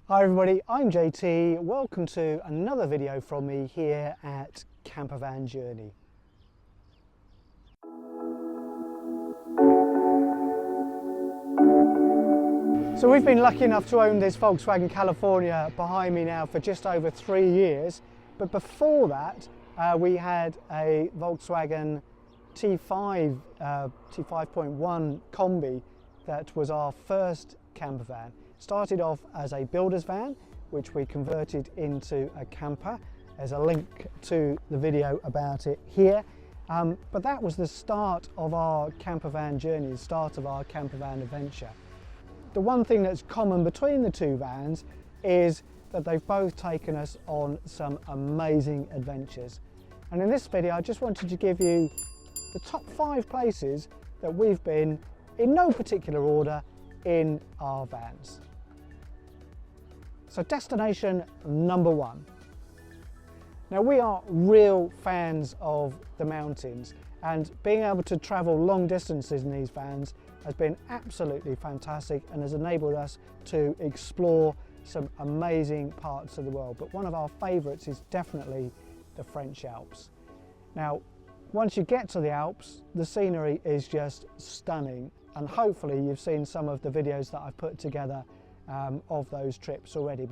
Hi everybody, I'm JT. Welcome to another video from me here at Campervan Journey. So we've been lucky enough to own this Volkswagen California behind me now for just over 3 years. But before that, we had a Volkswagen T5, T5.1 Combi that was our first campervan. Started off as a builder's van, which we converted into a camper. There's a link to the video about it here. But that was the start of our campervan journey, the start of our campervan adventure. The one thing that's common between the two vans is that they've both taken us on some amazing adventures. And in this video, I just wanted to give you the top 5 places that we've been, in no particular order, in our vans. So destination number 1. Now we are real fans of the mountains, and being able to travel long distances in these vans has been absolutely fantastic and has enabled us to explore some amazing parts of the world. But one of our favourites is definitely the French Alps. Now once you get to the Alps, the scenery is just stunning, and hopefully you've seen some of the videos that I've put together of those trips already.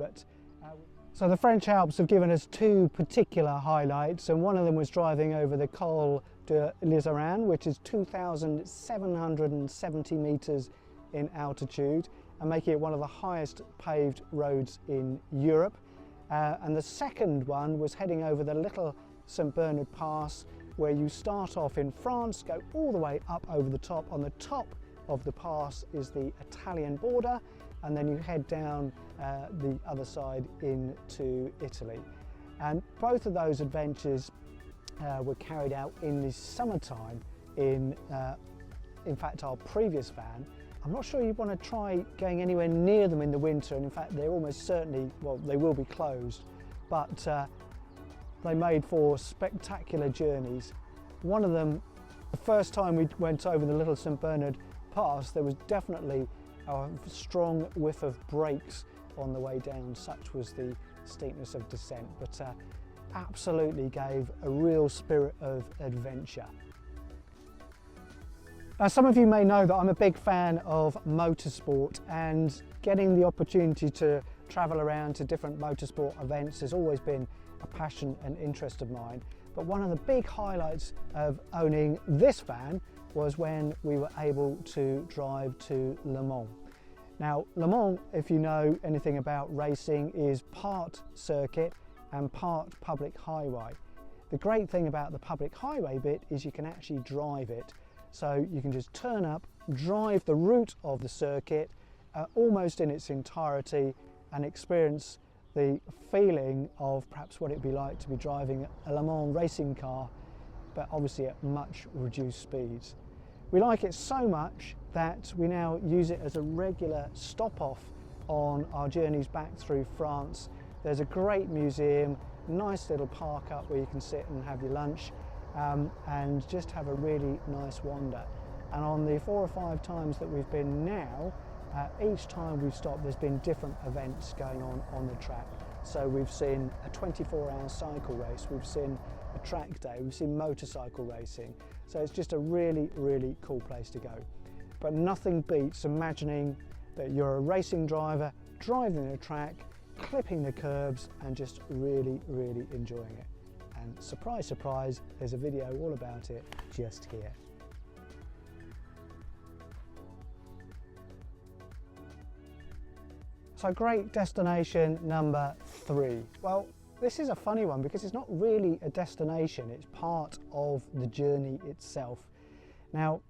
So the French Alps have given us 2 particular highlights, and one of them was driving over the Col de Liseran, which is 2,770 metres in altitude and making it one of the highest paved roads in Europe. And the second one was heading over the Little St Bernard Pass, where you start off in France, go all the way up over the top. On the top of the pass is the Italian border, and then you head down the other side into Italy. And both of those adventures were carried out in the summertime in fact our previous van. I'm not sure you want to try going anywhere near them in the winter, and in fact they're almost certainly, well, they will be closed, but they made for spectacular journeys. One of them, the first time we went over the Little St Bernard Pass, there was definitely a strong whiff of brakes on the way down, such was the steepness of descent, but absolutely gave a real spirit of adventure. Now some of you may know that I'm a big fan of motorsport, and getting the opportunity to travel around to different motorsport events has always been a passion and interest of mine. But one of the big highlights of owning this van was when we were able to drive to Le Mans. Now Le Mans, if you know anything about racing, is part circuit and part public highway. The great thing about the public highway bit is you can actually drive it. So you can just turn up, drive the route of the circuit almost in its entirety, and experience the feeling of perhaps what it'd be like to be driving a Le Mans racing car, but obviously at much reduced speeds. We like it so much that we now use it as a regular stop-off on our journeys back through France. There's a great museum, nice little park up where you can sit and have your lunch and just have a really nice wander. And on the 4 or 5 times that we've been now, each time we've stopped, there's been different events going on the track. So we've seen a 24-hour cycle race, we've seen a track day, we've seen motorcycle racing. So it's just a really, really cool place to go. But nothing beats imagining that you're a racing driver, driving the track, clipping the curbs, and just really, really enjoying it. And surprise, surprise, there's a video all about it just here. So great destination number 3. Well, this is a funny one because it's not really a destination, it's part of the journey itself. Now,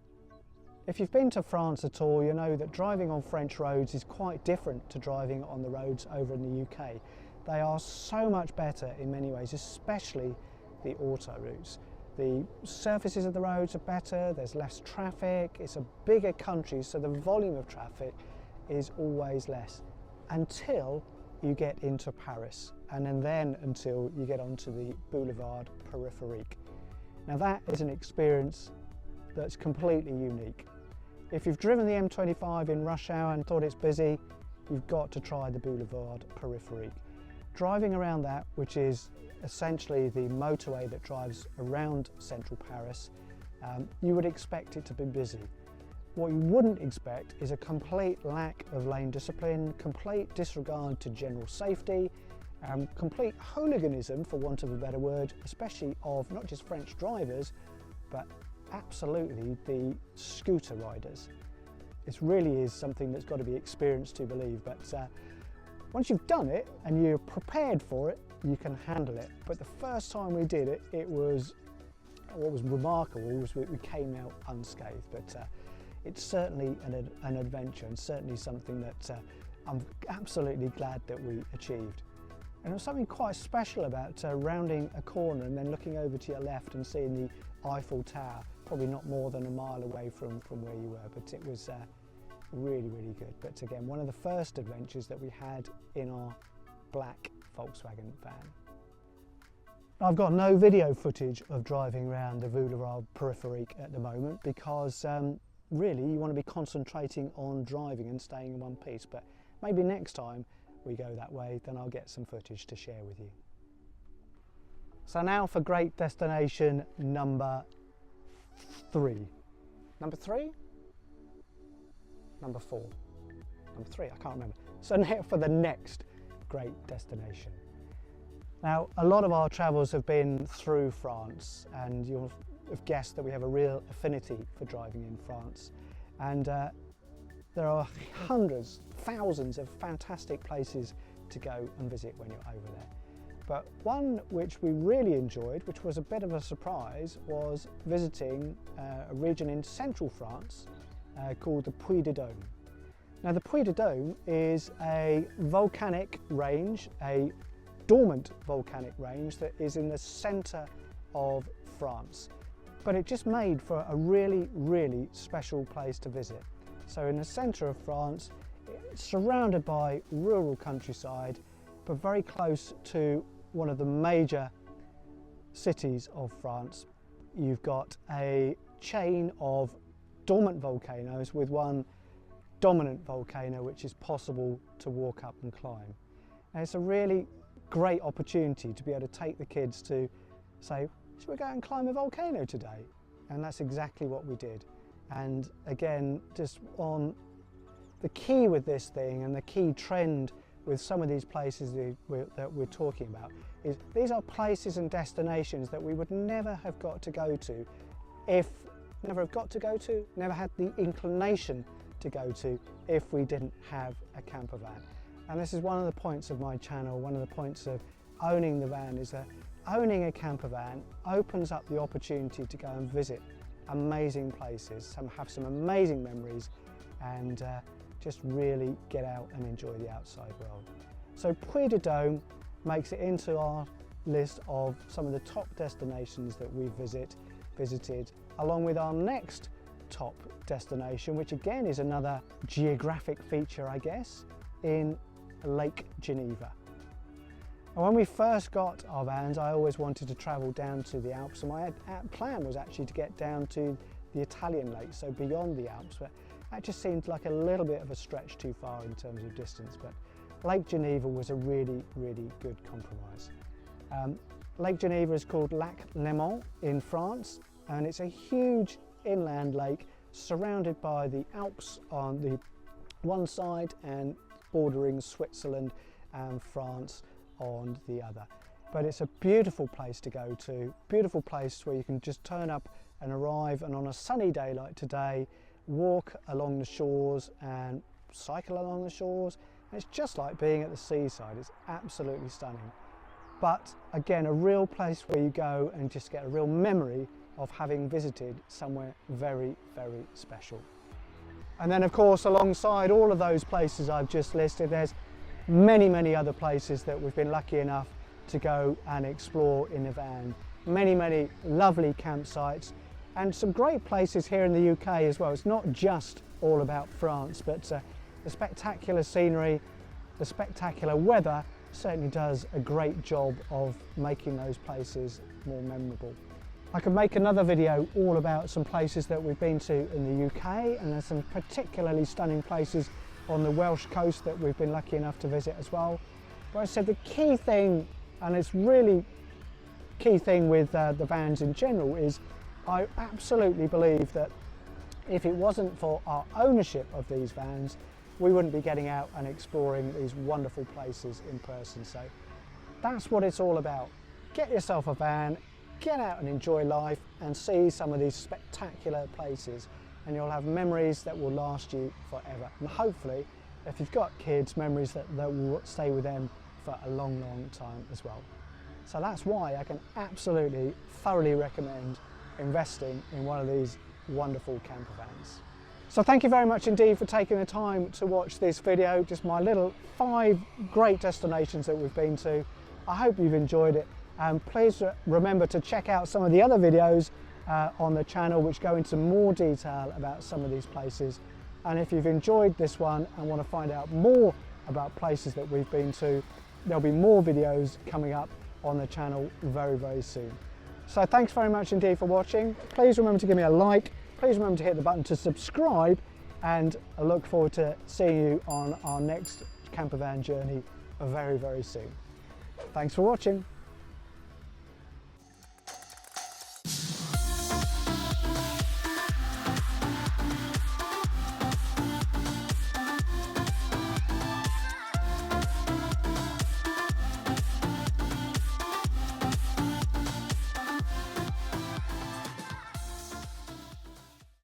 if you've been to France at all, you know that driving on French roads is quite different to driving on the roads over in the UK. They are so much better in many ways, especially the auto routes. The surfaces of the roads are better, there's less traffic, it's a bigger country, so the volume of traffic is always less, until you get into Paris, and then until you get onto the Boulevard Peripherique. Now that is an experience that's completely unique. If you've driven the M25 in rush hour and thought it's busy, you've got to try the Boulevard Peripherique. Driving around that, which is essentially the motorway that drives around central Paris, you would expect it to be busy. What you wouldn't expect is a complete lack of lane discipline, complete disregard to general safety, complete hooliganism, for want of a better word, especially of not just French drivers, but absolutely the scooter riders. It really is something that's got to be experienced to believe, but once you've done it and you're prepared for it, you can handle it. But the first time we did it, what was remarkable was we came out unscathed, but it's certainly an adventure, and certainly something that I'm absolutely glad that we achieved. And there was something quite special about rounding a corner and then looking over to your left and seeing the Eiffel Tower, probably not more than a mile away from where you were, but it was really, really good. But again, one of the first adventures that we had in our black Volkswagen van. I've got no video footage of driving around the Boulevard Peripherique at the moment because really you want to be concentrating on driving and staying in one piece, but maybe next time we go that way, then I'll get some footage to share with you. So now for great destination number 3. Number 3? Number 4? Number 3, I can't remember. So now for the next great destination. Now, a lot of our travels have been through France, and you'll have guessed that we have a real affinity for driving in France. And there are hundreds, thousands of fantastic places to go and visit when you're over there. But one which we really enjoyed, which was a bit of a surprise, was visiting a region in central France called the Puy de Dôme. Now, the Puy de Dôme is a volcanic range, a dormant volcanic range that is in the centre of France. But it just made for a really, really special place to visit. So in the centre of France, surrounded by rural countryside, but very close to one of the major cities of France. You've got a chain of dormant volcanoes with one dominant volcano which is possible to walk up and climb. And it's a really great opportunity to be able to take the kids to say, should we go and climb a volcano today? And that's exactly what we did. And again, just on the key with this thing, and the key trend with some of these places that we're talking about, is these are places and destinations that we would never have got to go to never had the inclination to go to if we didn't have a camper van. And this is one of the points of my channel, one of the points of owning the van, is that owning a camper van opens up the opportunity to go and visit amazing places, have some amazing memories, and just really get out and enjoy the outside world. So Puy de Dôme makes it into our list of some of the top destinations that we've visited, along with our next top destination, which again is another geographic feature, I guess, in Lake Geneva. And when we first got our vans, I always wanted to travel down to the Alps, and my plan was actually to get down to the Italian lakes, so beyond the Alps, but that just seemed like a little bit of a stretch too far in terms of distance. But Lake Geneva was a really, really good compromise. Lake Geneva is called Lac Léman in France, and it's a huge inland lake surrounded by the Alps on the one side and bordering Switzerland and France on the other. But it's a beautiful place to go to, beautiful place where you can just turn up and arrive, and on a sunny day like today, walk along the shores and cycle along the shores. And it's just like being at the seaside. It's absolutely stunning. But again, a real place where you go and just get a real memory of having visited somewhere very, very special. And then of course, alongside all of those places I've just listed, there's many, many other places that we've been lucky enough to go and explore in the van. Many, many lovely campsites, and some great places here in the UK as well. It's not just all about France, but the spectacular scenery, the spectacular weather certainly does a great job of making those places more memorable. I could make another video all about some places that we've been to in the UK, and there's some particularly stunning places on the Welsh coast that we've been lucky enough to visit as well. But as I said, the key thing, and it's really key thing with the vans in general, is I absolutely believe that if it wasn't for our ownership of these vans, we wouldn't be getting out and exploring these wonderful places in person. So that's what it's all about. Get yourself a van, get out and enjoy life and see some of these spectacular places, and you'll have memories that will last you forever. And hopefully, if you've got kids, memories that will stay with them for a long, long time as well. So that's why I can absolutely, thoroughly recommend investing in one of these wonderful camper vans. So thank you very much indeed for taking the time to watch this video, just my little 5 great destinations that we've been to. I hope you've enjoyed it, and please remember to check out some of the other videos on the channel which go into more detail about some of these places. And if you've enjoyed this one and want to find out more about places that we've been to, there'll be more videos coming up on the channel very, very soon. So thanks very much indeed for watching. Please remember to give me a like. Please remember to hit the button to subscribe, and I look forward to seeing you on our next campervan journey very, very soon. Thanks for watching.